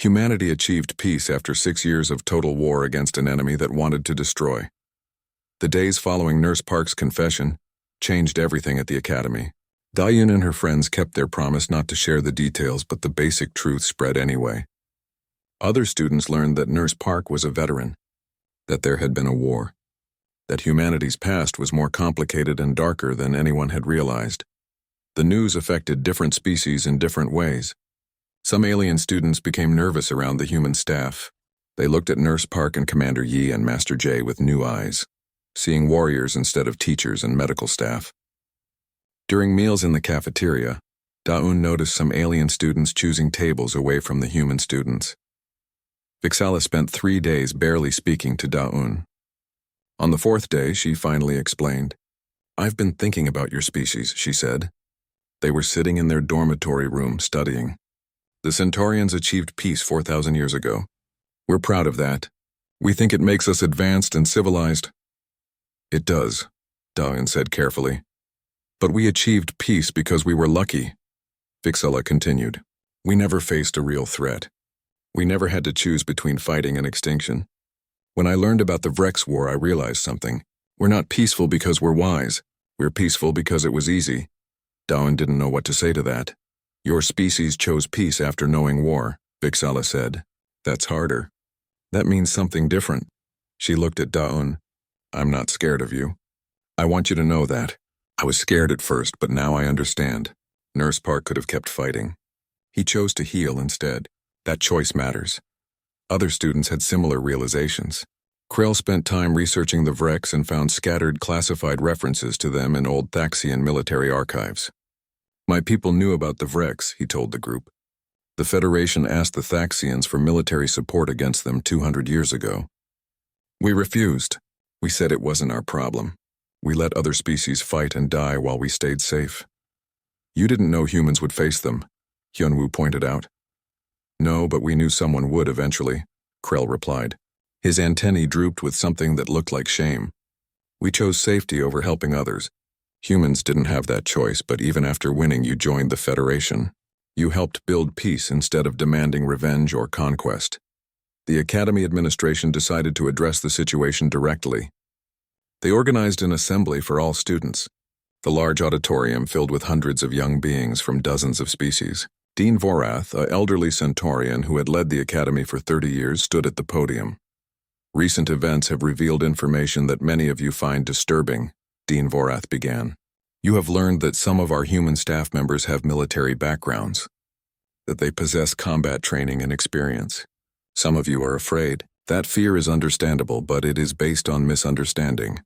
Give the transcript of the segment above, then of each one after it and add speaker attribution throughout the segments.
Speaker 1: Humanity achieved peace after 6 years of total war against an enemy that wanted to destroy. The days following Nurse Park's confession changed everything at the academy. Da-Yun and her friends kept their promise not to share the details, but the basic truth spread anyway. Other students learned that Nurse Park was a veteran, that there had been a war, that humanity's past was more complicated and darker than anyone had realized. The news affected different species in different ways. Some alien students became nervous around the human staff. They looked at Nurse Park and Commander Yi and Master J with new eyes, seeing warriors instead of teachers and medical staff. During meals in the cafeteria, Da-Un noticed some alien students choosing tables away from the human students. Vixala spent 3 days barely speaking to Da-Un. On the 4th day, she finally explained. "I've been thinking about your species," she said. They were sitting in their dormitory room studying. "The Centaurians achieved peace 4,000 years ago. We're proud of that. We think it makes us advanced and civilized." "It does," Da-Un said carefully. "But we achieved peace because we were lucky," Vixala continued. "We never faced a real threat. We never had to choose between fighting and extinction. When I learned about the Vrex War, I realized something. We're not peaceful because we're wise. We're peaceful because it was easy." Da-Un didn't know what to say to that. "Your species chose peace after knowing war," Vixala said. "That's harder. That means something different." She looked at Da-Un. "I'm not scared of you. I want you to know that. I was scared at first, but now I understand. Nurse Park could have kept fighting. He chose to heal instead. That choice matters." Other students had similar realizations. Krell spent time researching the Vrex and found scattered classified references to them in old Thaxian military archives. "My people knew about the Vrex," he told the group. "The Federation asked the Thaxians for military support against them 200 years ago. We refused. We said it wasn't our problem. We let other species fight and die while we stayed safe." "You didn't know humans would face them," Hyunwoo pointed out. "No, but we knew someone would eventually," Krell replied. His antennae drooped with something that looked like shame. "We chose safety over helping others. Humans didn't have that choice, but even after winning, you joined the Federation. You helped build peace instead of demanding revenge or conquest. The Academy administration decided to address the situation directly. They organized an assembly for all students. The large auditorium filled with hundreds of young beings from dozens of species. Dean Vorath, an elderly Centaurian who had led the Academy for 30 years, stood at the podium. "Recent events have revealed information that many of you find disturbing," Dean Vorath began. "You have learned that some of our human staff members have military backgrounds, that they possess combat training and experience. Some of you are afraid. That fear is understandable, but it is based on misunderstanding."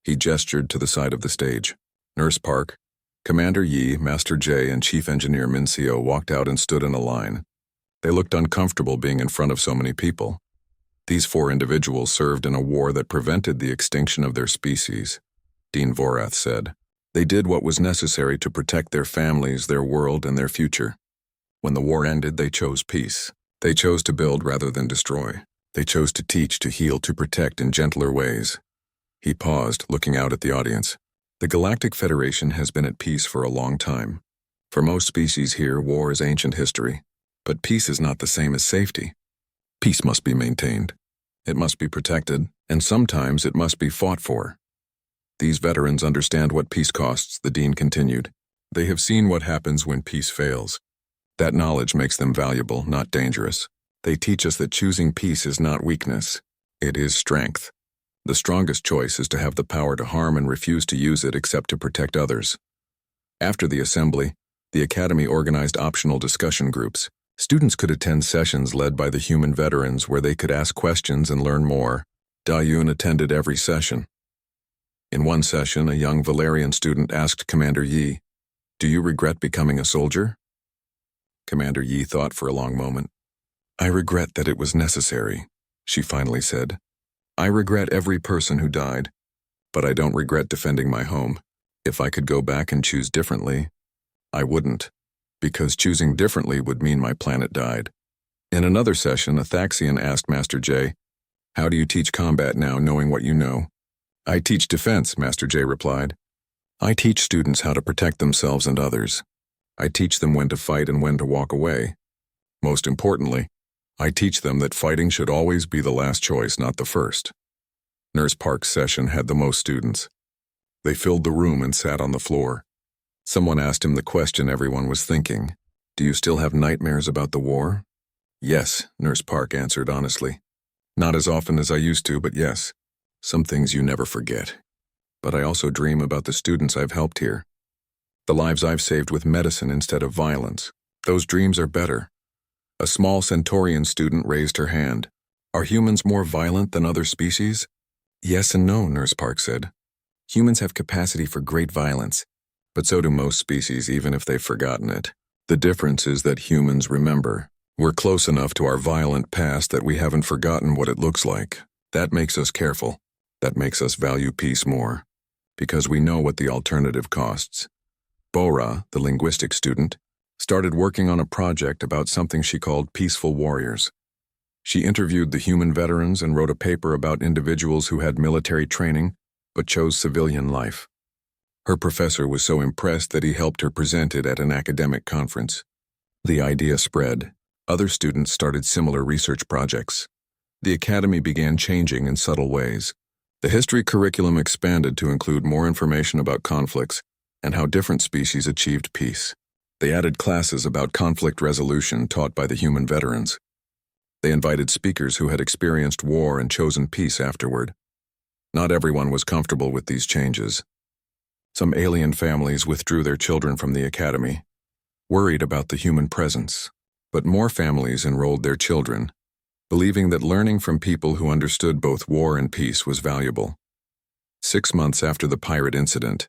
Speaker 1: He gestured to the side of the stage. Nurse Park, Commander Yi, Master J, and Chief Engineer Mincio walked out and stood in a line. They looked uncomfortable being in front of so many people. These 4 individuals served in a war that prevented the extinction of their species, Dean Vorath said. They did what was necessary to protect their families, their world, and their future. When the war ended, they chose peace. They chose to build rather than destroy. They chose to teach, to heal, to protect in gentler ways. He paused, looking out at the audience. "The Galactic Federation has been at peace for a long time. For most species here, war is ancient history. But peace is not the same as safety. Peace must be maintained. It must be protected, and sometimes it must be fought for. These veterans understand what peace costs," the Dean continued. "They have seen what happens when peace fails. That knowledge makes them valuable, not dangerous. They teach us that choosing peace is not weakness. It is strength. The strongest choice is to have the power to harm and refuse to use it except to protect others." After the assembly, the Academy organized optional discussion groups. Students could attend sessions led by the human veterans where they could ask questions and learn more. Da-Yun attended every session. In one session, a young Valerian student asked Commander Yi, "Do you regret becoming a soldier?" Commander Yi thought for a long moment. "I regret that it was necessary," she finally said. "I regret every person who died, but I don't regret defending my home. If I could go back and choose differently, I wouldn't, because choosing differently would mean my planet died." In another session, a Thaxian asked Master J, "How do you teach combat now, knowing what you know?" "I teach defense," Master J replied. "I teach students how to protect themselves and others. I teach them when to fight and when to walk away. Most importantly, I teach them that fighting should always be the last choice, not the first. Nurse Park's session had the most students. They filled the room and sat on the floor. Someone asked him the question everyone was thinking. Do you still have nightmares about the war? Yes, Nurse Park answered honestly. Not as often as I used to, but yes. Some things you never forget. But I also dream about the students I've helped here. The lives I've saved with medicine instead of violence. Those dreams are better. A small Centaurian student raised her hand. Are humans more violent than other species? Yes and no, Nurse Park said. Humans have capacity for great violence, but so do most species, even if they've forgotten it. The difference is that humans remember. We're close enough to our violent past that we haven't forgotten what it looks like. That makes us careful. That makes us value peace more. Because we know what the alternative costs. Bora, the linguistics student, started working on a project about something she called peaceful warriors. She interviewed the human veterans and wrote a paper about individuals who had military training but chose civilian life. Her professor was so impressed that he helped her present it at an academic conference. The idea spread. Other students started similar research projects. The academy began changing in subtle ways. The history curriculum expanded to include more information about conflicts and how different species achieved peace. They added classes about conflict resolution taught by the human veterans. They invited speakers who had experienced war and chosen peace afterward. Not everyone was comfortable with these changes. Some alien families withdrew their children from the academy, worried about the human presence. But more families enrolled their children, believing that learning from people who understood both war and peace was valuable. 6 months after the pirate incident,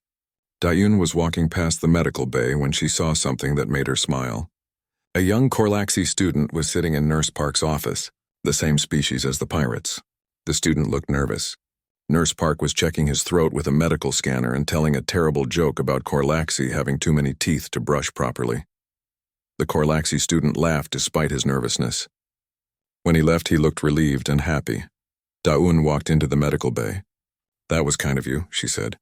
Speaker 1: Dayun was walking past the medical bay when she saw something that made her smile. A young Korlaxi student was sitting in Nurse Park's office, the same species as the pirates. The student looked nervous. Nurse Park was checking his throat with a medical scanner and telling a terrible joke about Korlaxi having too many teeth to brush properly. The Korlaxi student laughed despite his nervousness. When he left, he looked relieved and happy. Daun walked into the medical bay. That was kind of you, she said.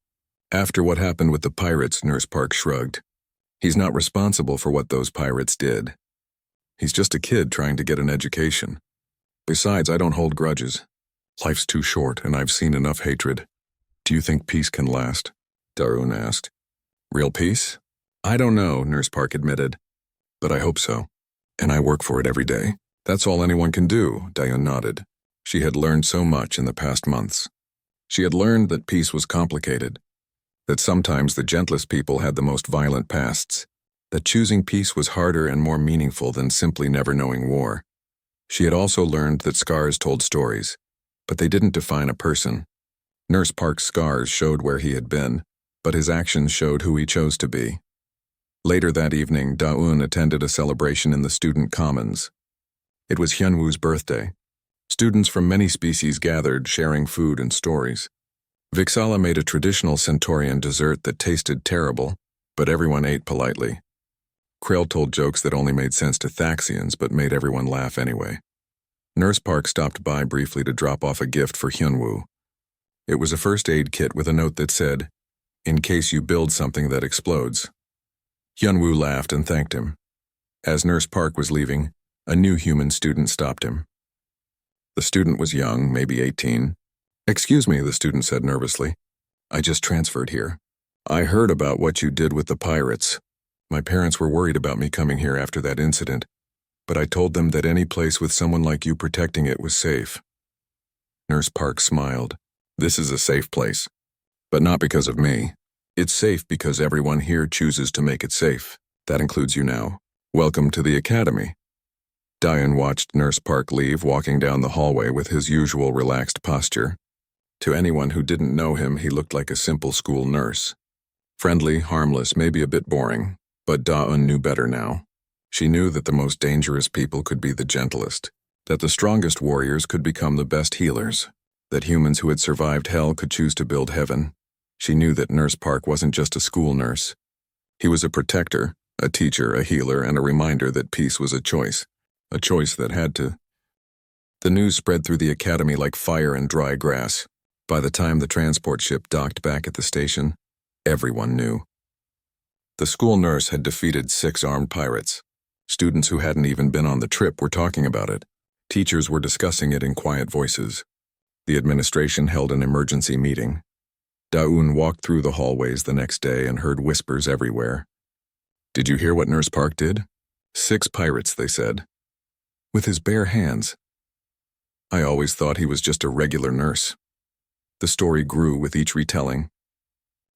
Speaker 1: After what happened with the pirates, Nurse Park shrugged. He's not responsible for what those pirates did. He's just a kid trying to get an education. Besides, I don't hold grudges. Life's too short, and I've seen enough hatred. Do you think peace can last? Darun asked. Real peace? I don't know, Nurse Park admitted. But I hope so. And I work for it every day. That's all anyone can do, Darun nodded. She had learned so much in the past months. She had learned that peace was complicated, that sometimes the gentlest people had the most violent pasts, that choosing peace was harder and more meaningful than simply never knowing war. She had also learned that scars told stories, but they didn't define a person. Nurse Park's scars showed where he had been, but his actions showed who he chose to be. Later that evening, Daun attended a celebration in the student commons. It was Hyunwoo's birthday. Students from many species gathered, sharing food and stories. Vixala made a traditional Centaurian dessert that tasted terrible, but everyone ate politely. Krell told jokes that only made sense to Thaxians but made everyone laugh anyway. Nurse Park stopped by briefly to drop off a gift for Hyunwoo. It was a first aid kit with a note that said, "In case you build something that explodes." Hyunwoo laughed and thanked him. As Nurse Park was leaving, a new human student stopped him. The student was young, maybe 18. "Excuse me," the student said nervously. "I just transferred here. I heard about what you did with the pirates. My parents were worried about me coming here after that incident, but I told them that any place with someone like you protecting it was safe." Nurse Park smiled. "This is a safe place. But not because of me. It's safe because everyone here chooses to make it safe. That includes you now. Welcome to the academy." Diane watched Nurse Park leave, walking down the hallway with his usual relaxed posture. To anyone who didn't know him, he looked like a simple school nurse. Friendly, harmless, maybe a bit boring, but Daun knew better now. She knew that the most dangerous people could be the gentlest, that the strongest warriors could become the best healers, that humans who had survived hell could choose to build heaven. She knew that Nurse Park wasn't just a school nurse. He was a protector, a teacher, a healer, and a reminder that peace was a choice that had to. The news spread through the academy like fire in dry grass. By the time the transport ship docked back at the station, everyone knew. The school nurse had defeated 6 armed pirates. Students who hadn't even been on the trip were talking about it. Teachers were discussing it in quiet voices. The administration held an emergency meeting. Daun walked through the hallways the next day and heard whispers everywhere. "Did you hear what Nurse Park did? 6 pirates, they said. With his bare hands. I always thought he was just a regular nurse." The story grew with each retelling.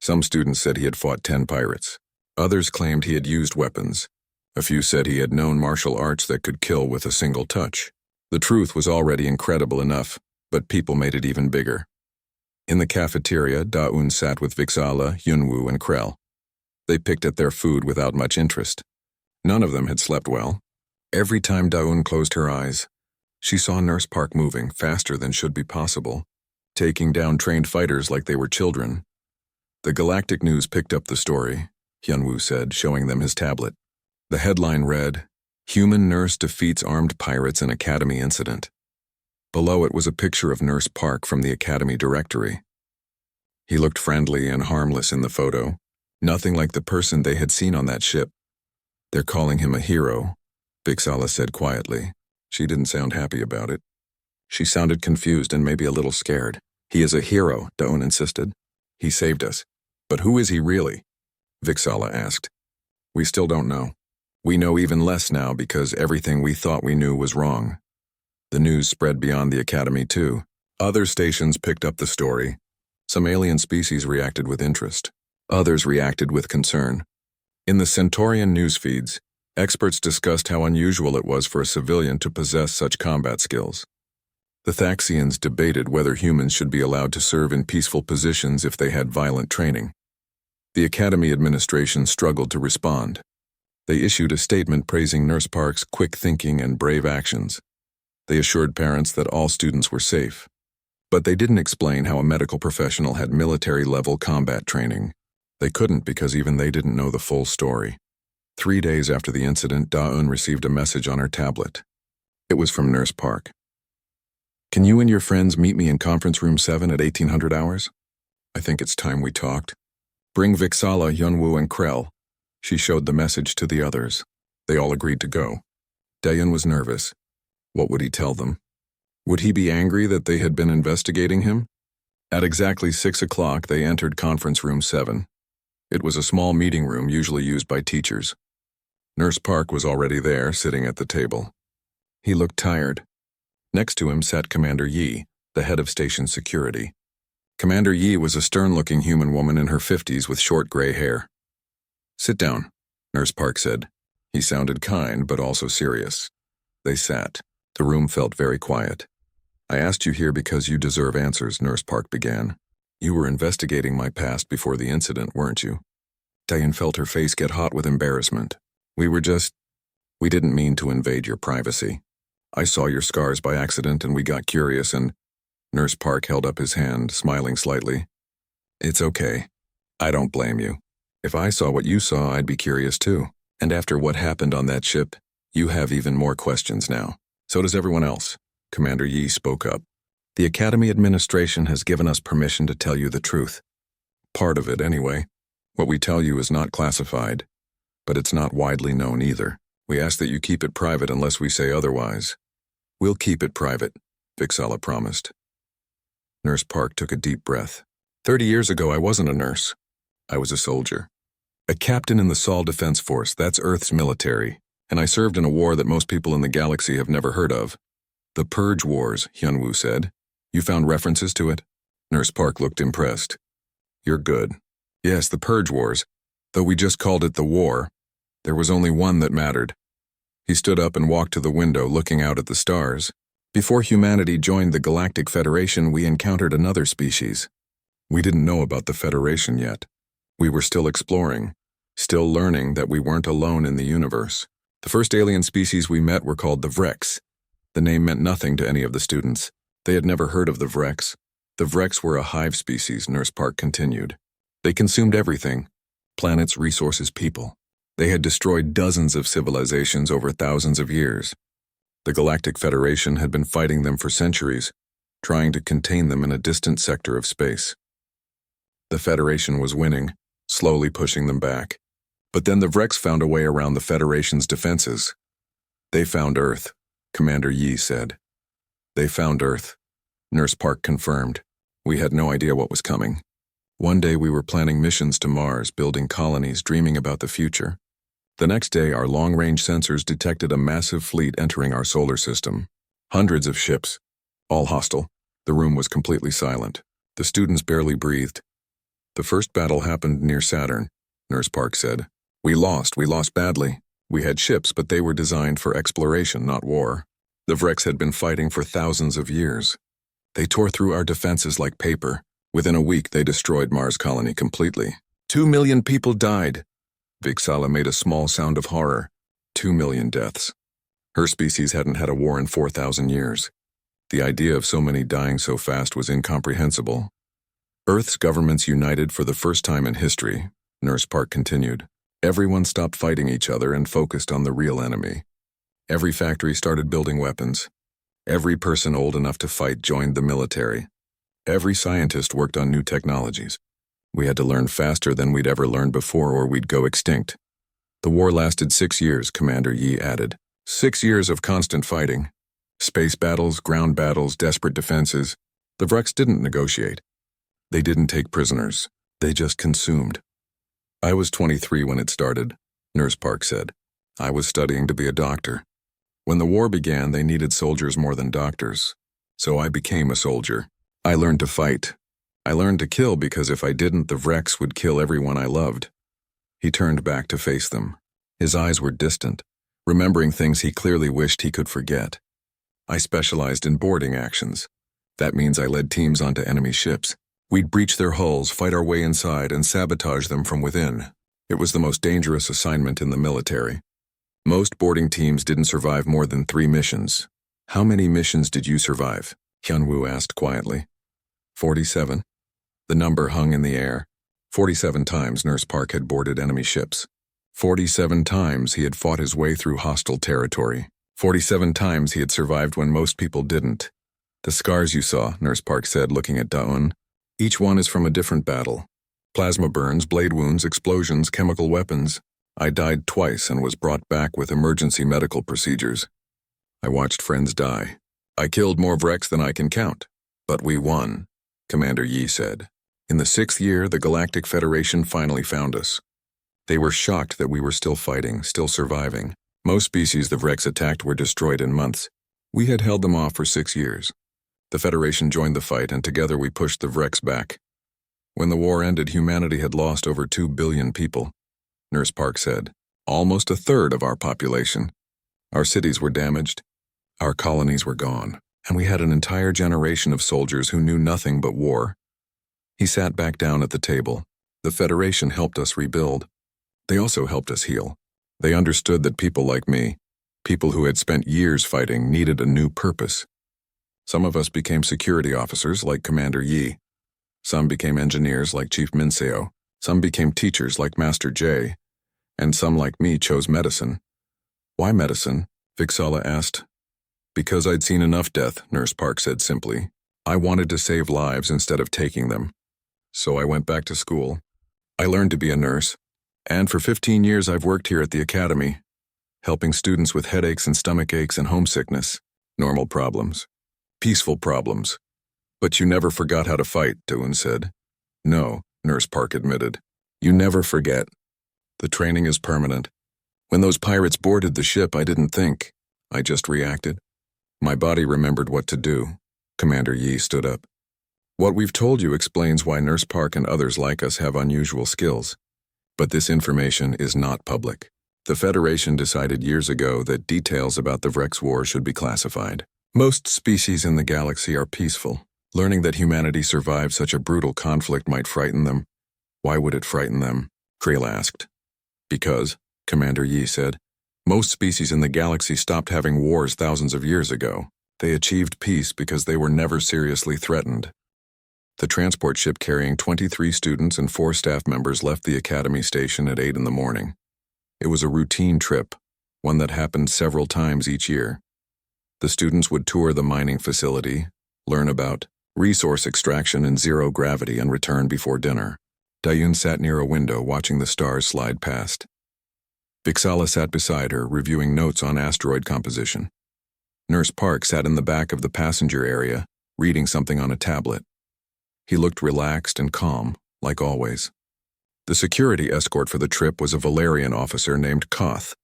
Speaker 1: Some students said he had fought 10 pirates. Others claimed he had used weapons. A few said he had known martial arts that could kill with a single touch. The truth was already incredible enough, but people made it even bigger. In the cafeteria, Daun sat with Vixala, Yunwoo, and Krell. They picked at their food without much interest. None of them had slept well. Every time Daun closed her eyes, she saw Nurse Park moving faster than should be possible, taking down trained fighters like they were children. The Galactic News picked up the story, Hyunwoo said, showing them his tablet. The headline read, "Human Nurse Defeats Armed Pirates in Academy Incident." Below it was a picture of Nurse Park from the Academy directory. He looked friendly and harmless in the photo, nothing like the person they had seen on that ship. "They're calling him a hero," Vixala said quietly. She didn't sound happy about it. She sounded confused and maybe a little scared. "He is a hero," Daun insisted. "He saved us. But who is he really?" Vixala asked. "We still don't know. We know even less now because everything we thought we knew was wrong." The news spread beyond the Academy too. Other stations picked up the story. Some alien species reacted with interest. Others reacted with concern. In the Centaurian news feeds, experts discussed how unusual it was for a civilian to possess such combat skills. The Thaxians debated whether humans should be allowed to serve in peaceful positions if they had violent training. The Academy administration struggled to respond. They issued a statement praising Nurse Park's quick thinking and brave actions. They assured parents that all students were safe. But they didn't explain how a medical professional had military-level combat training. They couldn't because even they didn't know the full story. 3 days after the incident, Daun received a message on her tablet. It was from Nurse Park. "Can you and your friends meet me in conference room 7 at 1800 hours? I think it's time we talked. Bring Vixala, Yunwoo, and Krell." She showed the message to the others. They all agreed to go. Daeun was nervous. What would he tell them? Would he be angry that they had been investigating him? At exactly 6 o'clock, they entered conference room 7. It was a small meeting room usually used by teachers. Nurse Park was already there, sitting at the table. He looked tired. Next to him sat Commander Yi, the head of station security. Commander Yi was a stern-looking human woman in her 50s with short gray hair. "Sit down," Nurse Park said. He sounded kind, but also serious. They sat. The room felt very quiet. "I asked you here because you deserve answers," Nurse Park began. "You were investigating my past before the incident, weren't you?" Daeun felt her face get hot with embarrassment. We didn't mean to invade your privacy. I saw your scars by accident and we got curious and..." Nurse Park held up his hand, smiling slightly. "It's okay. I don't blame you. If I saw what you saw, I'd be curious too. And after what happened on that ship, you have even more questions now. So does everyone else." Commander Yi spoke up. "The Academy administration has given us permission to tell you the truth. Part of it, anyway. What we tell you is not classified, but it's not widely known either. We ask that you keep it private unless we say otherwise." "We'll keep it private," Vixala promised. Nurse Park took a deep breath. 30 years ago, I wasn't a nurse. I was a soldier. A captain in the Sol Defense Force, that's Earth's military. And I served in a war that most people in the galaxy have never heard of. The Purge Wars, Hyunwoo said. "You found references to it?" Nurse Park looked impressed. "You're good. Yes, the Purge Wars. Though we just called it the war, there was only one that mattered." He stood up and walked to the window, looking out at the stars. "Before humanity joined the Galactic Federation, we encountered another species. We didn't know about the Federation yet. We were still exploring, still learning that we weren't alone in the universe. The first alien species we met were called the Vrex. The name meant nothing to any of the students. They had never heard of the Vrex. The Vrex were a hive species," Nurse Park continued. "They consumed everything: planets, resources, people. They had destroyed dozens of civilizations over thousands of years. The Galactic Federation had been fighting them for centuries, trying to contain them in a distant sector of space. The Federation was winning, slowly pushing them back. But then the Vrex found a way around the Federation's defenses. They found Earth," Commander Yi said. They found Earth. Nurse Park confirmed. We had no idea what was coming. One day we were planning missions to Mars, building colonies, dreaming about the future. The next day, our long-range sensors detected a massive fleet entering our solar system. Hundreds of ships, all hostile. The room was completely silent. The students barely breathed. The first battle happened near Saturn, Nurse Park said. We lost badly. We had ships, but they were designed for exploration, not war. The Vrex had been fighting for thousands of years. They tore through our defenses like paper. Within a week, they destroyed Mars colony completely. 2 million people died. Vixala made a small sound of horror. 2 million deaths. Her species hadn't had a war in 4,000 years. The idea of so many dying so fast was incomprehensible. Earth's governments united for the first time in history, Nurse Park continued. Everyone stopped fighting each other and focused on the real enemy. Every factory started building weapons. Every person old enough to fight joined the military. Every scientist worked on new technologies. We had to learn faster than we'd ever learned before or we'd go extinct. The war lasted 6 years, Commander Yi added. 6 years of constant fighting. Space battles, ground battles, desperate defenses. The Vrex didn't negotiate. They didn't take prisoners. They just consumed. I was 23 when it started, Nurse Park said. I was studying to be a doctor. When the war began, they needed soldiers more than doctors. So I became a soldier. I learned to fight. I learned to kill because if I didn't, the Vrex would kill everyone I loved. He turned back to face them. His eyes were distant, remembering things he clearly wished he could forget. I specialized in boarding actions. That means I led teams onto enemy ships. We'd breach their hulls, fight our way inside, and sabotage them from within. It was the most dangerous assignment in the military. Most boarding teams didn't survive more than 3 missions. How many missions did you survive? Hyunwoo asked quietly. 47. The number hung in the air. 47 times Nurse Park had boarded enemy ships. 47 times he had fought his way through hostile territory. 47 times he had survived when most people didn't. The scars you saw, Nurse Park said, looking at Daun. Each one is from a different battle. Plasma burns, blade wounds, explosions, chemical weapons. I died twice and was brought back with emergency medical procedures. I watched friends die. I killed more Vrex than I can count. But we won, Commander Yi said. In the 6th year, the Galactic Federation finally found us. They were shocked that we were still fighting, still surviving. Most species the Vrex attacked were destroyed in months. We had held them off for 6 years. The Federation joined the fight, and together we pushed the Vrex back. When the war ended, humanity had lost over 2 billion people, Nurse Park said. Almost a third of our population. Our cities were damaged. Our colonies were gone. And we had an entire generation of soldiers who knew nothing but war. He sat back down at the table. The Federation helped us rebuild. They also helped us heal. They understood that people like me, people who had spent years fighting, needed a new purpose. Some of us became security officers like Commander Yi. Some became engineers like Chief Minseo. Some became teachers like Master J. And some like me chose medicine. Why medicine? Vixala asked. Because I'd seen enough death, Nurse Park said simply. I wanted to save lives instead of taking them. So I went back to school. I learned to be a nurse. And for 15 years I've worked here at the academy, helping students with headaches and stomach aches and homesickness. Normal problems. Peaceful problems. But you never forgot how to fight, Daun said. No, Nurse Park admitted. You never forget. The training is permanent. When those pirates boarded the ship, I didn't think. I just reacted. My body remembered what to do. Commander Yi stood up. What we've told you explains why Nurse Park and others like us have unusual skills. But this information is not public. The Federation decided years ago that details about the Vrex War should be classified. Most species in the galaxy are peaceful. Learning that humanity survived such a brutal conflict might frighten them. Why would it frighten them? Creel asked. Because, Commander Yi said, most species in the galaxy stopped having wars thousands of years ago. They achieved peace because they were never seriously threatened. The transport ship carrying 23 students and 4 staff members left the academy station at 8 in the morning. It was a routine trip, one that happened several times each year. The students would tour the mining facility, learn about resource extraction and zero gravity, and return before dinner. Daun sat near a window watching the stars slide past. Vixala sat beside her, reviewing notes on asteroid composition. Nurse Park sat in the back of the passenger area, reading something on a tablet. He looked relaxed and calm, like always. The security escort for the trip was a Valerian officer named Koth.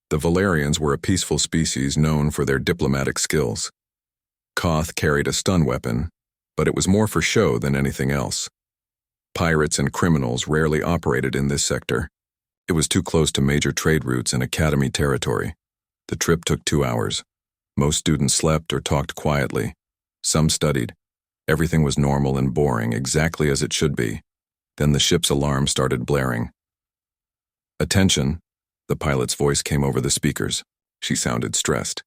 Speaker 1: The Valerians were a peaceful species known for their diplomatic skills. Koth carried a stun weapon, but it was more for show than anything else. Pirates and criminals rarely operated in this sector. It was too close to major trade routes and academy territory. The trip took 2 hours. Most students slept or talked quietly. Some studied. Everything was normal and boring, exactly as it should be. Then the ship's alarm started blaring. "Attention," the pilot's voice came over the speakers. She sounded stressed.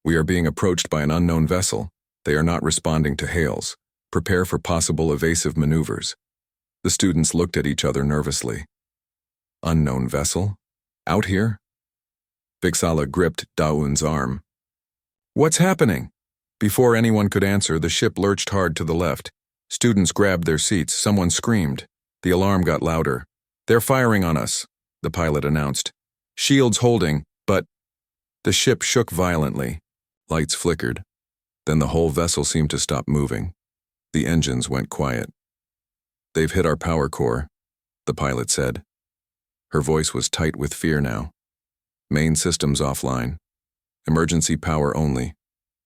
Speaker 1: "We are being approached by an unknown vessel. They are not responding to hails. Prepare for possible evasive maneuvers." The students looked at each other nervously. "Unknown vessel? Out here?" Vixala gripped Daun's arm. "What's happening?" Before anyone could answer, the ship lurched hard to the left. Students grabbed their seats. Someone screamed. The alarm got louder. "They're firing on us," the pilot announced. "Shields holding, but—" The ship shook violently. Lights flickered. Then the whole vessel seemed to stop moving. The engines went quiet. "They've hit our power core," the pilot said. Her voice was tight with fear now. "Main systems offline. Emergency power only.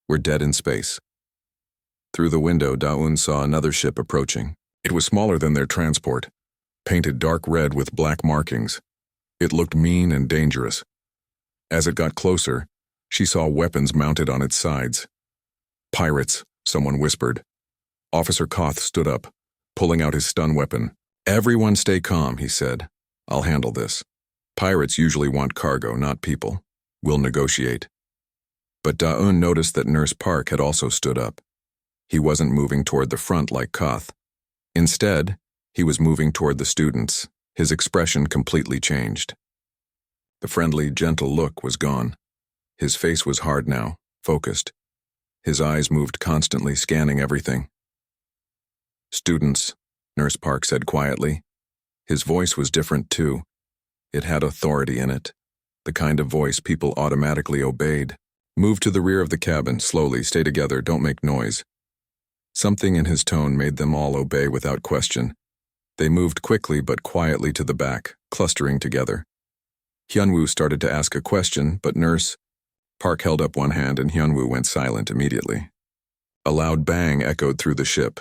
Speaker 1: We're dead in space." Through the window, Daun saw another ship approaching. It was smaller than their transport, painted dark red with black markings. It looked mean and dangerous. As it got closer, she saw weapons mounted on its sides. "Pirates," someone whispered. Officer Koth stood up, pulling out his stun weapon. "Everyone stay calm," he said. "I'll handle this. Pirates usually want cargo, not people. We'll negotiate." But Daun noticed that Nurse Park had also stood up. He wasn't moving toward the front like Koth. Instead, he was moving toward the students. His expression completely changed. The friendly, gentle look was gone. His face was hard now, focused. His eyes moved constantly, scanning everything. "Students," Nurse Park said quietly. His voice was different too. It had authority in it, the kind of voice people automatically obeyed. "Move to the rear of the cabin, slowly, stay together, don't make noise." Something in his tone made them all obey without question. They moved quickly but quietly to the back, clustering together. Hyunwoo started to ask a question, but Nurse Park held up one hand and Hyunwoo went silent immediately. A loud bang echoed through the ship,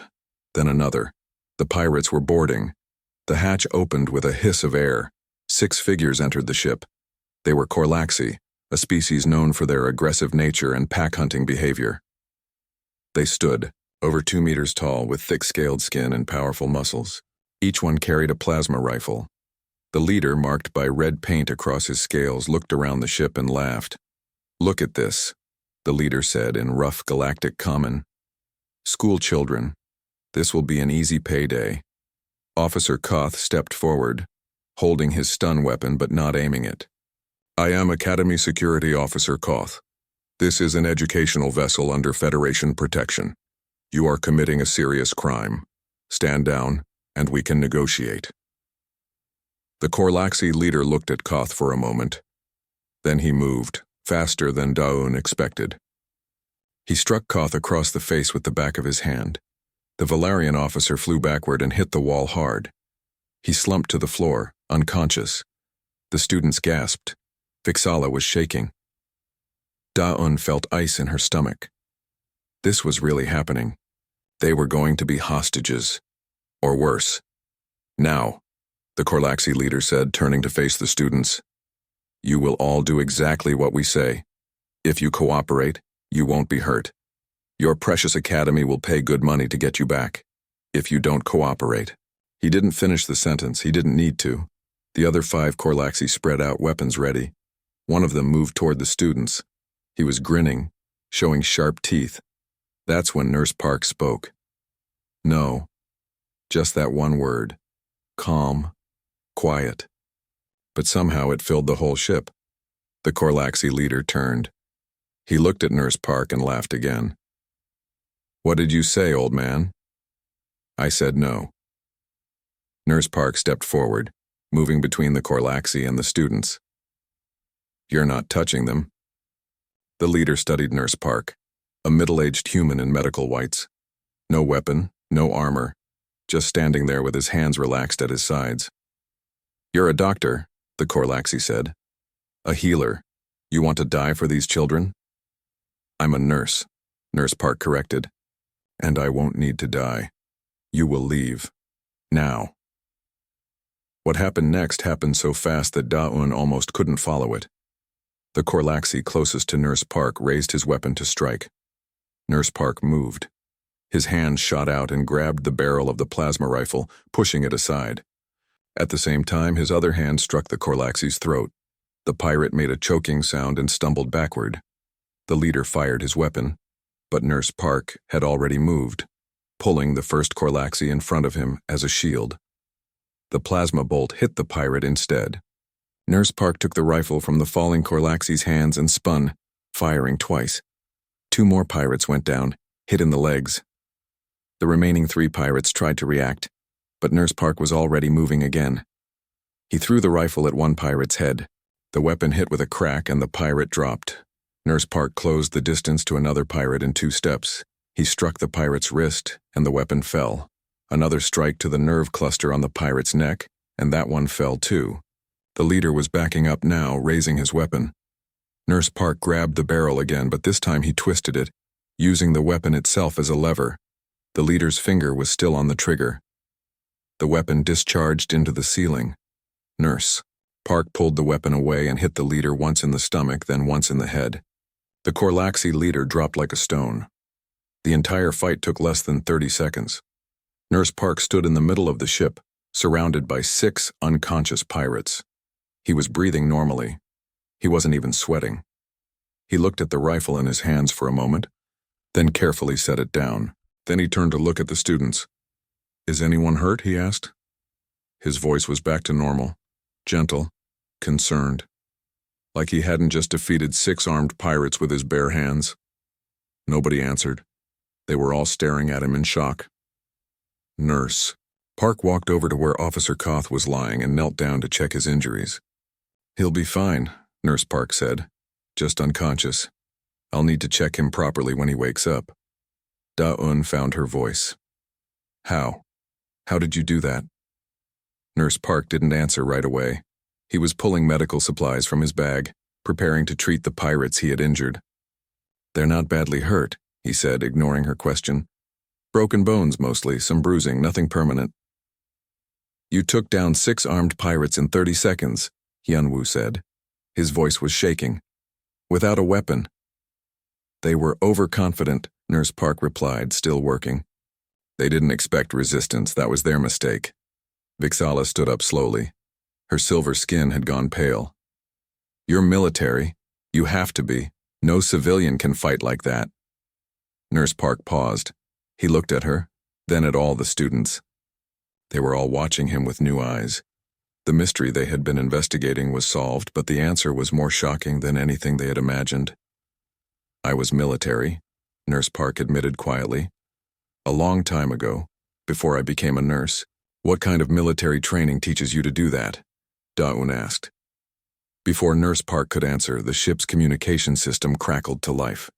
Speaker 1: then another. The pirates were boarding. The hatch opened with a hiss of air. 6 figures entered the ship. They were Korlaxi, a species known for their aggressive nature and pack-hunting behavior. They stood, over 2 meters tall, with thick-scaled skin and powerful muscles. Each one carried a plasma rifle. The leader, marked by red paint across his scales, looked around the ship and laughed. "Look at this," the leader said in rough galactic common. "School children. This will be an easy payday." Officer Koth stepped forward, holding his stun weapon but not aiming it. "I am Academy Security Officer Koth. This is an educational vessel under Federation protection. You are committing a serious crime. Stand down, and we can negotiate." The Korlaxi leader looked at Koth for a moment. Then he moved, faster than Daun expected. He struck Koth across the face with the back of his hand. The Valerian officer flew backward and hit the wall hard. He slumped to the floor, unconscious. The students gasped. Vixala was shaking. Daun felt ice in her stomach. This was really happening. They were going to be hostages. Or worse. "Now," the Korlaxi leader said, turning to face the students. "You will all do exactly what we say. If you cooperate, you won't be hurt. Your precious academy will pay good money to get you back. If you don't cooperate." He didn't finish the sentence. He didn't need to. The other 5 Korlaxi spread out, weapons ready. One of them moved toward the students. He was grinning, showing sharp teeth. That's when Nurse Park spoke. No. Just that one word. Calm. Quiet. But somehow it filled the whole ship. The Korlaxi leader turned. He looked at Nurse Park and laughed again. "What did you say, old man?" I said no. Nurse Park stepped forward, moving between the Korlaxi and the students. "You're not touching them." The leader studied Nurse Park, a middle-aged human in medical whites. No weapon, no armor, just standing there with his hands relaxed at his sides. "You're a doctor," the Korlaxi said. "A healer. You want to die for these children?" "I'm a nurse," Nurse Park corrected. "And I won't need to die. You will leave. Now." What happened next happened so fast that Daun almost couldn't follow it. The Korlaxi closest to Nurse Park raised his weapon to strike. Nurse Park moved. His hand shot out and grabbed the barrel of the plasma rifle, pushing it aside. At the same time, his other hand struck the Korlaxi's throat. The pirate made a choking sound and stumbled backward. The leader fired his weapon, but Nurse Park had already moved, pulling the first Korlaxi in front of him as a shield. The plasma bolt hit the pirate instead. Nurse Park took the rifle from the falling Korlaxi's hands and spun, firing twice. 2 more pirates went down, hit in the legs. The remaining 3 pirates tried to react, but Nurse Park was already moving again. He threw the rifle at one pirate's head. The weapon hit with a crack and the pirate dropped. Nurse Park closed the distance to another pirate in 2 steps. He struck the pirate's wrist, and the weapon fell. Another strike to the nerve cluster on the pirate's neck, and that one fell too. The leader was backing up now, raising his weapon. Nurse Park grabbed the barrel again, but this time he twisted it, using the weapon itself as a lever. The leader's finger was still on the trigger. The weapon discharged into the ceiling. Nurse Park pulled the weapon away and hit the leader once in the stomach, then once in the head. The Korlaxi leader dropped like a stone. The entire fight took less than 30 seconds. Nurse Park stood in the middle of the ship, surrounded by 6 unconscious pirates. He was breathing normally. He wasn't even sweating. He looked at the rifle in his hands for a moment, then carefully set it down. Then he turned to look at the students. "Is anyone hurt?" he asked. His voice was back to normal, gentle, concerned, like he hadn't just defeated 6 armed pirates with his bare hands. Nobody answered. They were all staring at him in shock. "Nurse." Park walked over to where Officer Koth was lying and knelt down to check his injuries. "He'll be fine," Nurse Park said. "Just unconscious. I'll need to check him properly when he wakes up." Daun found her voice. "How? How did you do that?" Nurse Park didn't answer right away. He was pulling medical supplies from his bag, preparing to treat the pirates he had injured. "They're not badly hurt," he said, ignoring her question. "Broken bones mostly, some bruising, nothing permanent." "You took down 6 armed pirates in 30 seconds, Hyunwoo said. His voice was shaking. "Without a weapon." "They were overconfident," Nurse Park replied, still working. "They didn't expect resistance, that was their mistake." Vixala stood up slowly. Her silver skin had gone pale. "You're military. You have to be. No civilian can fight like that." Nurse Park paused. He looked at her, then at all the students. They were all watching him with new eyes. The mystery they had been investigating was solved, but the answer was more shocking than anything they had imagined. "I was military," Nurse Park admitted quietly. "A long time ago, before I became a nurse." "What kind of military training teaches you to do that?" Daun asked. Before Nurse Park could answer, the ship's communication system crackled to life.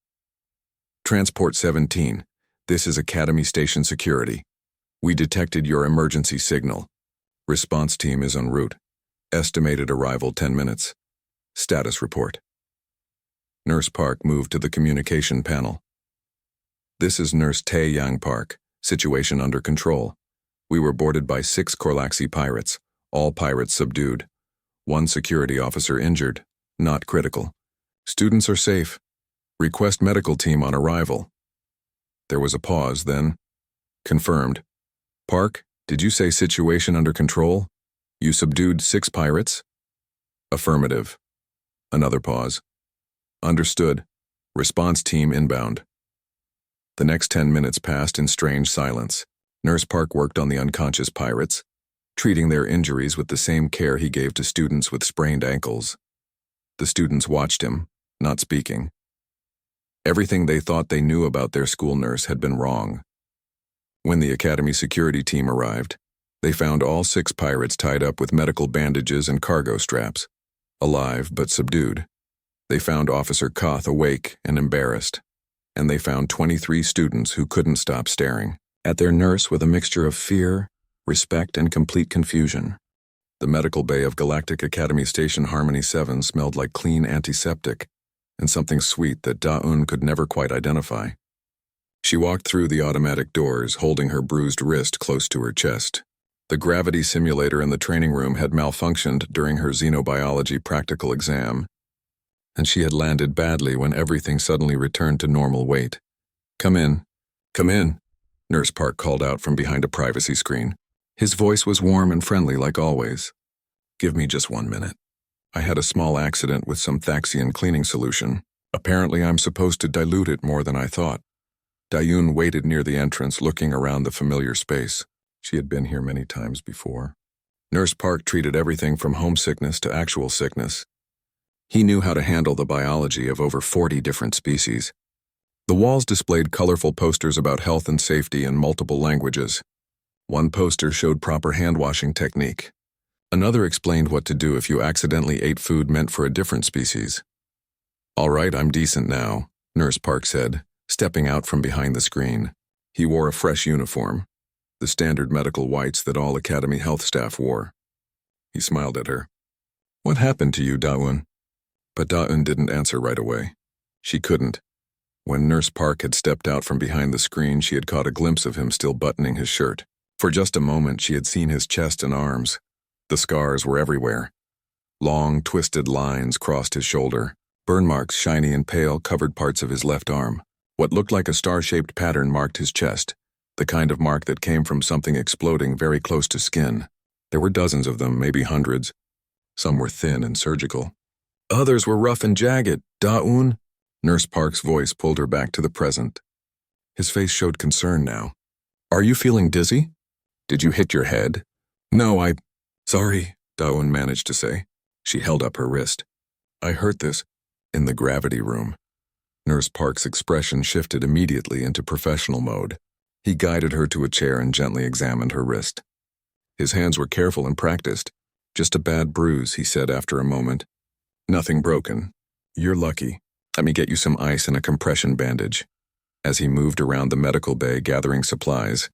Speaker 1: "Transport 17, this is Academy Station Security. We detected your emergency signal. Response team is en route. Estimated arrival 10 minutes. Status report." Nurse Park moved to the communication panel. "This is Nurse Tae-Yang Park. Situation under control. We were boarded by 6 Korlaxi pirates, all pirates subdued. 1 security officer injured, not critical. Students are safe. Request medical team on arrival." There was a pause, then, "Confirmed. Park, did you say situation under control? You subdued 6 pirates?" "Affirmative." Another pause. "Understood. Response team inbound." The next 10 minutes passed in strange silence. Nurse Park worked on the unconscious pirates, treating their injuries with the same care he gave to students with sprained ankles. The students watched him, not speaking. Everything they thought they knew about their school nurse had been wrong. When the Academy security team arrived, they found all 6 pirates tied up with medical bandages and cargo straps, alive but subdued. They found Officer Koth awake and embarrassed, and they found 23 students who couldn't stop staring at their nurse with a mixture of fear, respect, and complete confusion. The medical bay of Galactic Academy Station Harmony 7 smelled like clean antiseptic and something sweet that Da-un could never quite identify. She walked through the automatic doors, holding her bruised wrist close to her chest. The gravity simulator in the training room had malfunctioned during her xenobiology practical exam, and she had landed badly when everything suddenly returned to normal weight. "Come in. Come in," Nurse Park called out from behind a privacy screen. His voice was warm and friendly like always. "Give me just 1 minute. I had a small accident with some Thaxian cleaning solution. Apparently I'm supposed to dilute it more than I thought." Da-un waited near the entrance, looking around the familiar space. She had been here many times before. Nurse Park treated everything from homesickness to actual sickness. He knew how to handle the biology of over 40 different species. The walls displayed colorful posters about health and safety in multiple languages. One poster showed proper hand-washing technique. Another explained what to do if you accidentally ate food meant for a different species. "All right, I'm decent now," Nurse Park said, stepping out from behind the screen. He wore a fresh uniform, the standard medical whites that all Academy health staff wore. He smiled at her. "What happened to you, Da-un?" But Da-un didn't answer right away. She couldn't. When Nurse Park had stepped out from behind the screen, she had caught a glimpse of him still buttoning his shirt. For just a moment, she had seen his chest and arms. The scars were everywhere. Long, twisted lines crossed his shoulder. Burn marks, shiny and pale, covered parts of his left arm. What looked like a star-shaped pattern marked his chest, the kind of mark that came from something exploding very close to skin. There were dozens of them, maybe hundreds. Some were thin and surgical. Others were rough and jagged. "Da-un?" Nurse Park's voice pulled her back to the present. His face showed concern now. "Are you feeling dizzy? Did you hit your head?" "No, Sorry," Da-un managed to say. She held up her wrist. "I hurt this in the gravity room." Nurse Park's expression shifted immediately into professional mode. He guided her to a chair and gently examined her wrist. His hands were careful and practiced. "Just a bad bruise," he said after a moment. "Nothing broken. You're lucky. Let me get you some ice and a compression bandage." As he moved around the medical bay gathering supplies,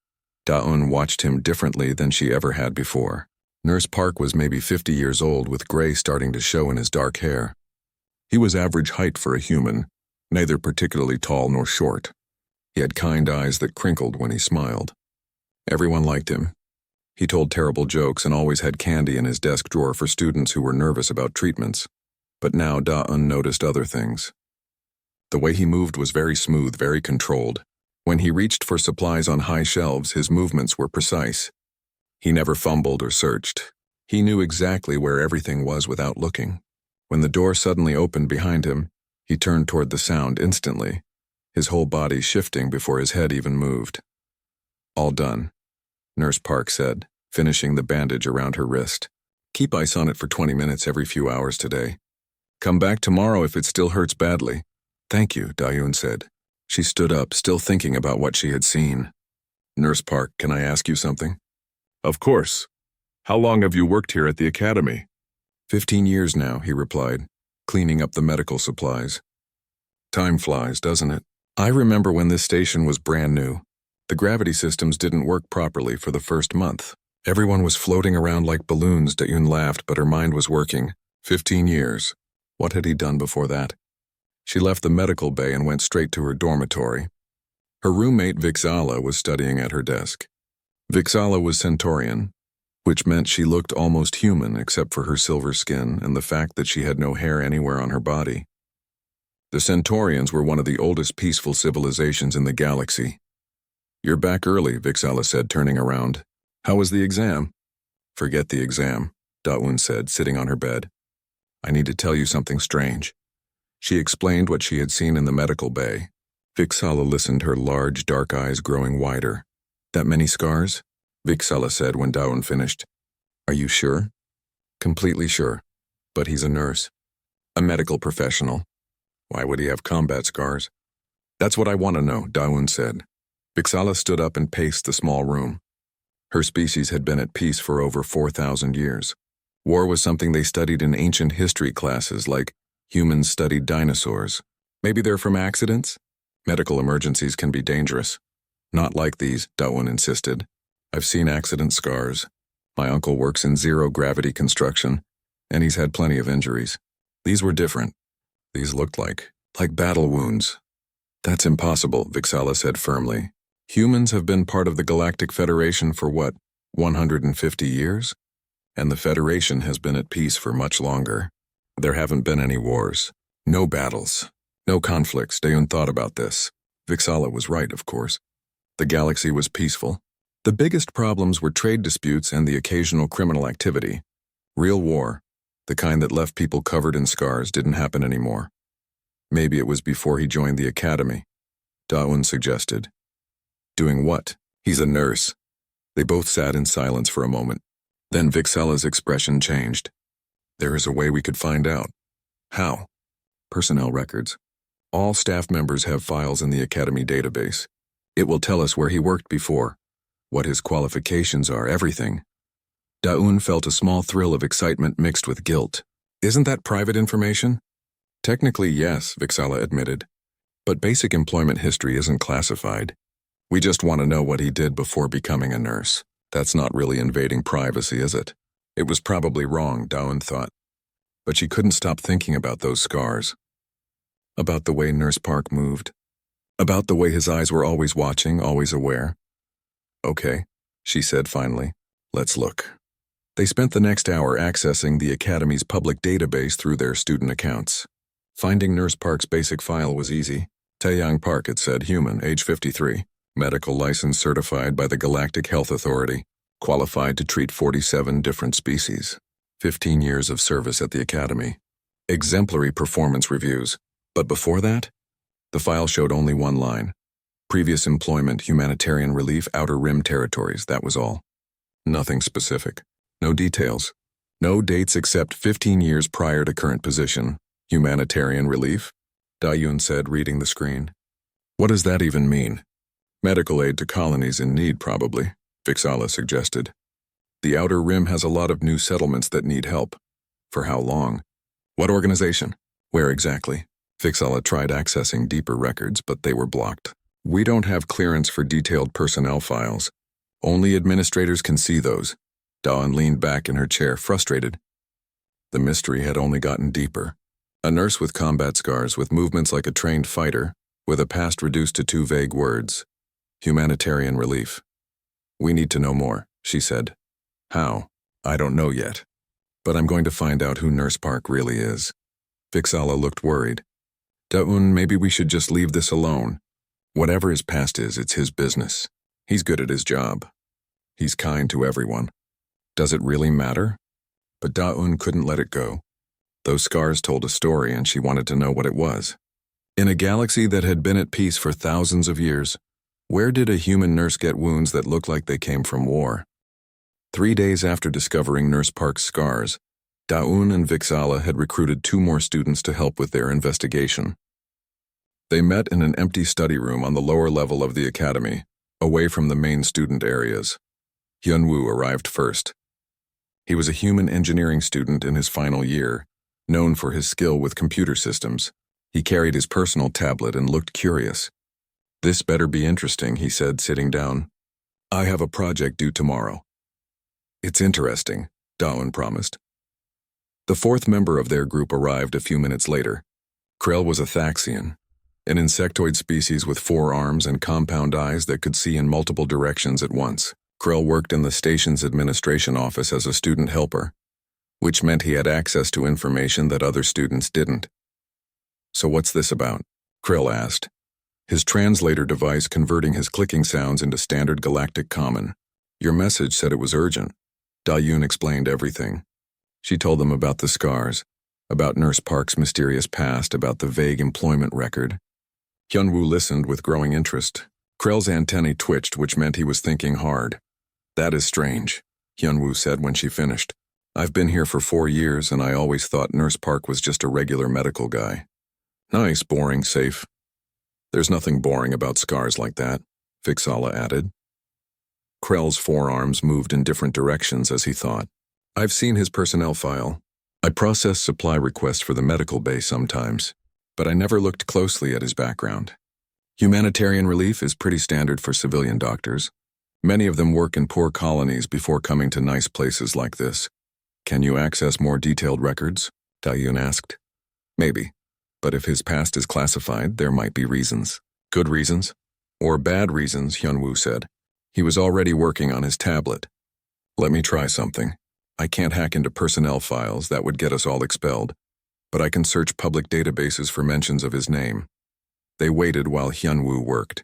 Speaker 1: Da-un watched him differently than she ever had before. Nurse Park was maybe 50 years old, with gray starting to show in his dark hair. He was average height for a human, neither particularly tall nor short. He had kind eyes that crinkled when he smiled. Everyone liked him. He told terrible jokes and always had candy in his desk drawer for students who were nervous about treatments. But now Da-un noticed other things. The way he moved was very smooth, very controlled. When he reached for supplies on high shelves, his movements were precise. He never fumbled or searched. He knew exactly where everything was without looking. When the door suddenly opened behind him, he turned toward the sound instantly, his whole body shifting before his head even moved. "All done," Nurse Park said, finishing the bandage around her wrist. "Keep ice on it for 20 minutes every few hours today. Come back tomorrow if it still hurts badly." "Thank you," Da-un said. She stood up, still thinking about what she had seen. "Nurse Park, can I ask you something?" "Of course. How long have you worked here at the academy?" 15 years now," he replied, cleaning up the medical supplies. "Time flies, doesn't it? I remember when this station was brand new. The gravity systems didn't work properly for the first month. Everyone was floating around like balloons." Da-un laughed, but her mind was working. 15 years. What had he done before that? She left the medical bay and went straight to her dormitory. Her roommate Vixala was studying at her desk. Vixala was Centaurian, which meant she looked almost human except for her silver skin and the fact that she had no hair anywhere on her body. The Centaurians were one of the oldest peaceful civilizations in the galaxy. "You're back early," Vixala said, turning around. "How was the exam?" "Forget the exam," Da-un said, sitting on her bed. "I need to tell you something strange." She explained what she had seen in the medical bay. Vixala listened, her large, dark eyes growing wider. "That many scars?" Vixala said when Da-un finished. "Are you sure?" "Completely sure. But he's a nurse. A medical professional. Why would he have combat scars?" "That's what I want to know," Da-un said. Vixala stood up and paced the small room. Her species had been at peace for over 4,000 years. War was something they studied in ancient history classes like Humans studied dinosaurs. Maybe they're from accidents? Medical emergencies can be dangerous. Not like these, Dawoon insisted. I've seen accident scars. My uncle works in zero-gravity construction, and he's had plenty of injuries. These were different. These looked like battle wounds. That's impossible, Vixala said firmly. Humans have been part of the Galactic Federation for what, 150 years? And the Federation has been at peace for much longer. There haven't been any wars. No battles. No conflicts. Dawoon thought about this. Vixala was right, of course. The galaxy was peaceful. The biggest problems were trade disputes and the occasional criminal activity. Real war, the kind that left people covered in scars, didn't happen anymore. Maybe it was before he joined the academy. Dawoon suggested. Doing what? He's a nurse. They both sat in silence for a moment. Then Vixala's expression changed. There is a way we could find out. How? Personnel records. All staff members have files in the academy database. It will tell us where he worked before, what his qualifications are, everything. Dawoon felt a small thrill of excitement mixed with guilt. Isn't that private information? Technically, yes, Vixala admitted. But basic employment history isn't classified. We just want to know what he did before becoming a nurse. That's not really invading privacy, is it? It was probably wrong, Dawoon thought. But she couldn't stop thinking about those scars. About the way Nurse Park moved. About the way his eyes were always watching, always aware. Okay, she said finally. Let's look. They spent the next hour accessing the Academy's public database through their student accounts. Finding Nurse Park's basic file was easy. Taeyang Park, it said, human, age 53, medical license certified by the Galactic Health Authority, qualified to treat 47 different species, 15 years of service at the Academy, exemplary performance reviews. But before that, the file showed only one line. Previous employment, humanitarian relief, Outer Rim territories, that was all. Nothing specific. No details. No dates except 15 years prior to current position. Humanitarian relief? Dawoon said, reading the screen. What does that even mean? Medical aid to colonies in need, probably, Vixala suggested. The Outer Rim has a lot of new settlements that need help. For how long? What organization? Where exactly? Vixala tried accessing deeper records, but they were blocked. We don't have clearance for detailed personnel files. Only administrators can see those. Dawoon leaned back in her chair, frustrated. The mystery had only gotten deeper. A nurse with combat scars, with movements like a trained fighter, with a past reduced to 2 vague words. Humanitarian relief. We need to know more, she said. How? I don't know yet. But I'm going to find out who Nurse Park really is. Vixala looked worried. Dawoon, maybe we should just leave this alone. Whatever his past is, it's his business. He's good at his job. He's kind to everyone. Does it really matter? But Dawoon couldn't let it go. Those scars told a story, and she wanted to know what it was. In a galaxy that had been at peace for thousands of years, where did a human nurse get wounds that looked like they came from war? 3 days after discovering Nurse Park's scars, Dawoon and Vixala had recruited 2 more students to help with their investigation. They met in an empty study room on the lower level of the academy, away from the main student areas. Hyunwoo arrived first. He was a human engineering student in his final year, known for his skill with computer systems. He carried his personal tablet and looked curious. This better be interesting, he said, sitting down. I have a project due tomorrow. It's interesting, Dawoon promised. The 4th member of their group arrived a few minutes later. Krell was a Thaxian, an insectoid species with 4 arms and compound eyes that could see in multiple directions at once. Krell worked in the station's administration office as a student helper, which meant he had access to information that other students didn't. So what's this about? Krell asked, his translator device converting his clicking sounds into standard galactic common. Your message said it was urgent. Dawoon explained everything. She told them about the scars, about Nurse Park's mysterious past, about the vague employment record. Hyunwoo listened with growing interest. Krell's antennae twitched, which meant he was thinking hard. That is strange, Hyunwoo said when she finished. I've been here for 4 years, and I always thought Nurse Park was just a regular medical guy. Nice, boring, safe. There's nothing boring about scars like that, Vixala added. Krell's forearms moved in different directions as he thought. I've seen his personnel file. I process supply requests for the medical bay sometimes, but I never looked closely at his background. Humanitarian relief is pretty standard for civilian doctors. Many of them work in poor colonies before coming to nice places like this. Can you access more detailed records? Dayun asked. Maybe, but if his past is classified, there might be reasons. Good reasons? Or bad reasons, Hyunwoo said. He was already working on his tablet. Let me try something. I can't hack into personnel files, that would get us all expelled, but I can search public databases for mentions of his name. They waited while Hyunwoo worked.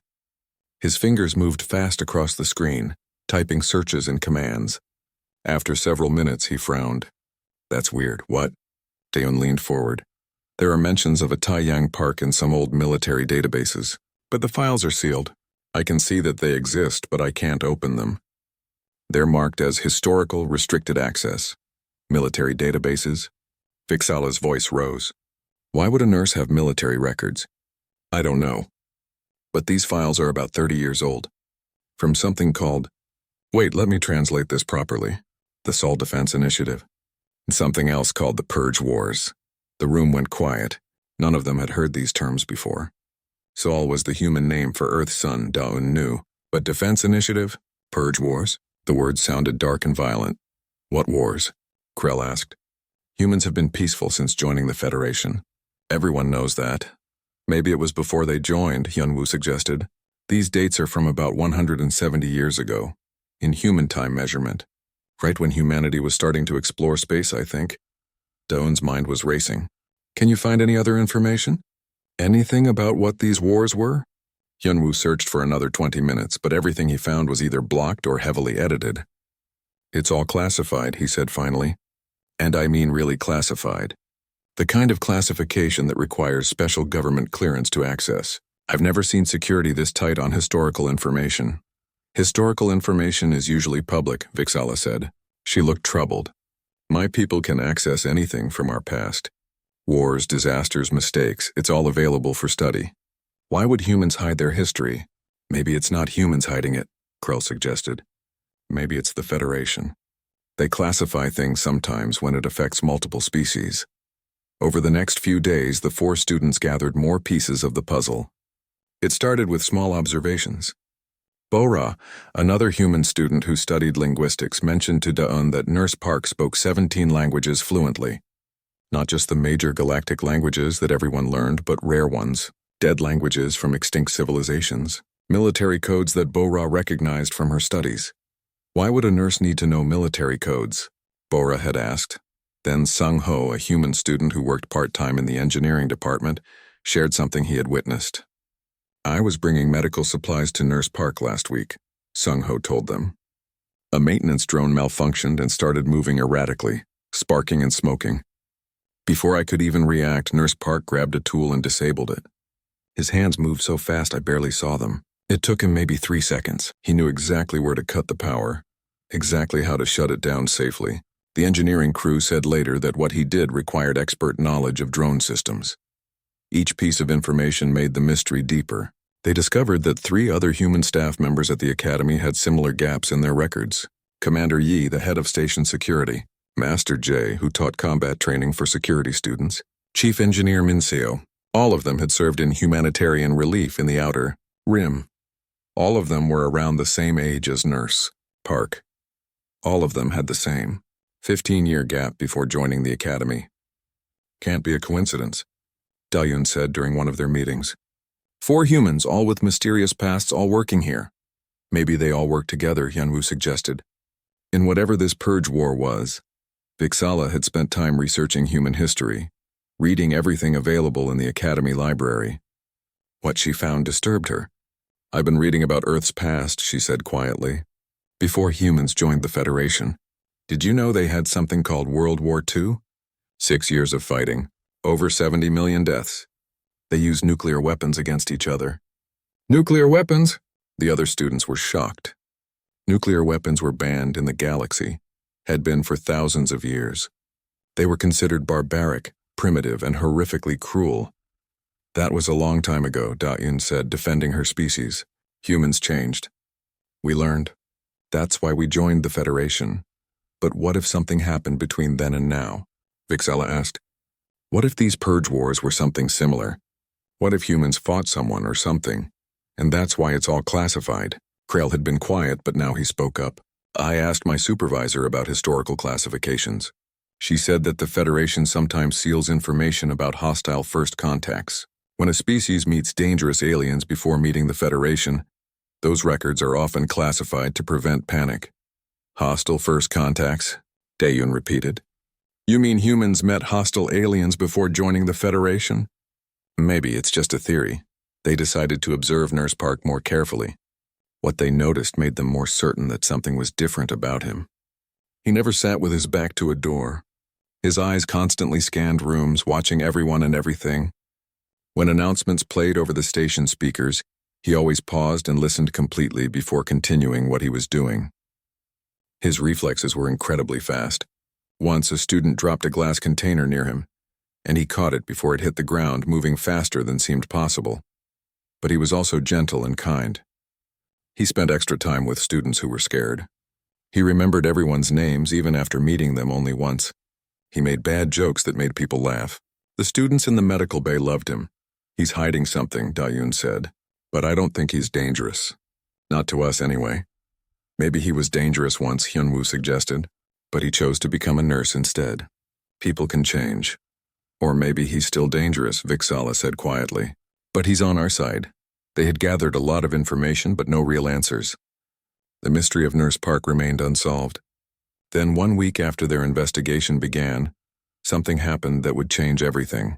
Speaker 1: His fingers moved fast across the screen, typing searches and commands. After several minutes, he frowned. That's weird. What? Daeun leaned forward. There are mentions of a Taiyang park in some old military databases, but the files are sealed. I can see that they exist, but I can't open them. They're marked as historical restricted access. Military databases? Vixala's voice rose. Why would a nurse have military records? I don't know. But these files are about 30 years old. From something called... Wait, let me translate this properly. The Seoul Defense Initiative. And something else called the Purge Wars. The room went quiet. None of them had heard these terms before. Seoul was the human name for Earth's sun, Daeun knew. But Defense Initiative? Purge Wars? The words sounded dark and violent. What wars? Krell asked. Humans have been peaceful since joining the Federation. Everyone knows that. Maybe it was before they joined, Hyunwoo suggested. These dates are from about 170 years ago, in human time measurement. Right when humanity was starting to explore space, I think. Daeun's mind was racing. Can you find any other information? Anything about what these wars were? Hyunwoo searched for another 20 minutes, but everything he found was either blocked or heavily edited. It's all classified, he said finally. And I mean really classified. The kind of classification that requires special government clearance to access. I've never seen security this tight on historical information. Historical information is usually public, Vixala said. She looked troubled. My people can access anything from our past. Wars, disasters, mistakes, it's all available for study. Why would humans hide their history? Maybe it's not humans hiding it, Krell suggested. Maybe it's the Federation. They classify things sometimes when it affects multiple species. Over the next few days, the 4 students gathered more pieces of the puzzle. It started with small observations. Bora, another human student who studied linguistics, mentioned to Daeun that Nurse Park spoke 17 languages fluently. Not just the major galactic languages that everyone learned, but rare ones. Dead languages from extinct civilizations, military codes that Bora recognized from her studies. Why would a nurse need to know military codes? Bora had asked. Then Sung-ho, a human student who worked part-time in the engineering department, shared something he had witnessed. I was bringing medical supplies to Nurse Park last week, Sung-ho told them. A maintenance drone malfunctioned and started moving erratically, sparking and smoking. Before I could even react, Nurse Park grabbed a tool and disabled it. His hands moved so fast I barely saw them. It took him maybe 3 seconds. He knew exactly where to cut the power, exactly how to shut it down safely. The engineering crew said later that what he did required expert knowledge of drone systems. Each piece of information made the mystery deeper. They discovered that 3 other human staff members at the academy had similar gaps in their records. Commander Yi, the head of station security, Master J, who taught combat training for security students, Chief Engineer Minseo. All of them had served in humanitarian relief in the Outer Rim. All of them were around the same age as Nurse Park. All of them had the same 15-year gap before joining the academy. Can't be a coincidence, Daeun said during one of their meetings. 4 humans, all with mysterious pasts, all working here. Maybe they all work together, Hyunwoo suggested. In whatever this Purge War was, Vixala had spent time researching human history, reading everything available in the academy library. What she found disturbed her. I've been reading about Earth's past, she said quietly. Before humans joined the Federation. Did you know they had something called World War II? 6 years of fighting, over 70 million deaths. They used nuclear weapons against each other. Nuclear weapons? The other students were shocked. Nuclear weapons were banned in the galaxy, had been for thousands of years. They were considered barbaric, primitive, and horrifically cruel. That was a long time ago, Daeun said, defending her species. Humans changed. We learned. That's why we joined the Federation. But what if something happened between then and now? Vixella asked. What if these purge wars were something similar? What if humans fought someone or something? And that's why it's all classified. Krail had been quiet, but now he spoke up. I asked my supervisor about historical classifications. She said that the Federation sometimes seals information about hostile first contacts. When a species meets dangerous aliens before meeting the Federation, those records are often classified to prevent panic. Hostile first contacts? Daeyun repeated. You mean humans met hostile aliens before joining the Federation? Maybe it's just a theory. They decided to observe Nurse Park more carefully. What they noticed made them more certain that something was different about him. He never sat with his back to a door. His eyes constantly scanned rooms, watching everyone and everything. When announcements played over the station speakers, he always paused and listened completely before continuing what he was doing. His reflexes were incredibly fast. Once a student dropped a glass container near him, and he caught it before it hit the ground, moving faster than seemed possible. But he was also gentle and kind. He spent extra time with students who were scared. He remembered everyone's names even after meeting them only once. He made bad jokes that made people laugh. The students in the medical bay loved him. He's hiding something, Daeyun said, but I don't think he's dangerous. Not to us anyway. Maybe he was dangerous once, Hyunwoo suggested, but he chose to become a nurse instead. People can change. Or maybe he's still dangerous, Vixala said quietly. But he's on our side. They had gathered a lot of information, but no real answers. The mystery of Nurse Park remained unsolved. Then 1 week after their investigation began, something happened that would change everything.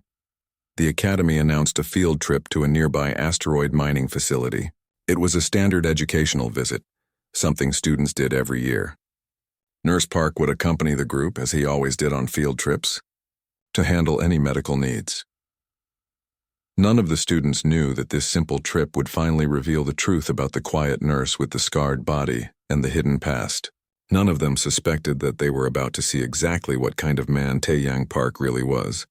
Speaker 1: The Academy announced a field trip to a nearby asteroid mining facility. It was a standard educational visit, something students did every year. Nurse Park would accompany the group, as he always did on field trips, to handle any medical needs. None of the students knew that this simple trip would finally reveal the truth about the quiet nurse with the scarred body and the hidden past. None of them suspected that they were about to see exactly what kind of man Taeyang Park really was.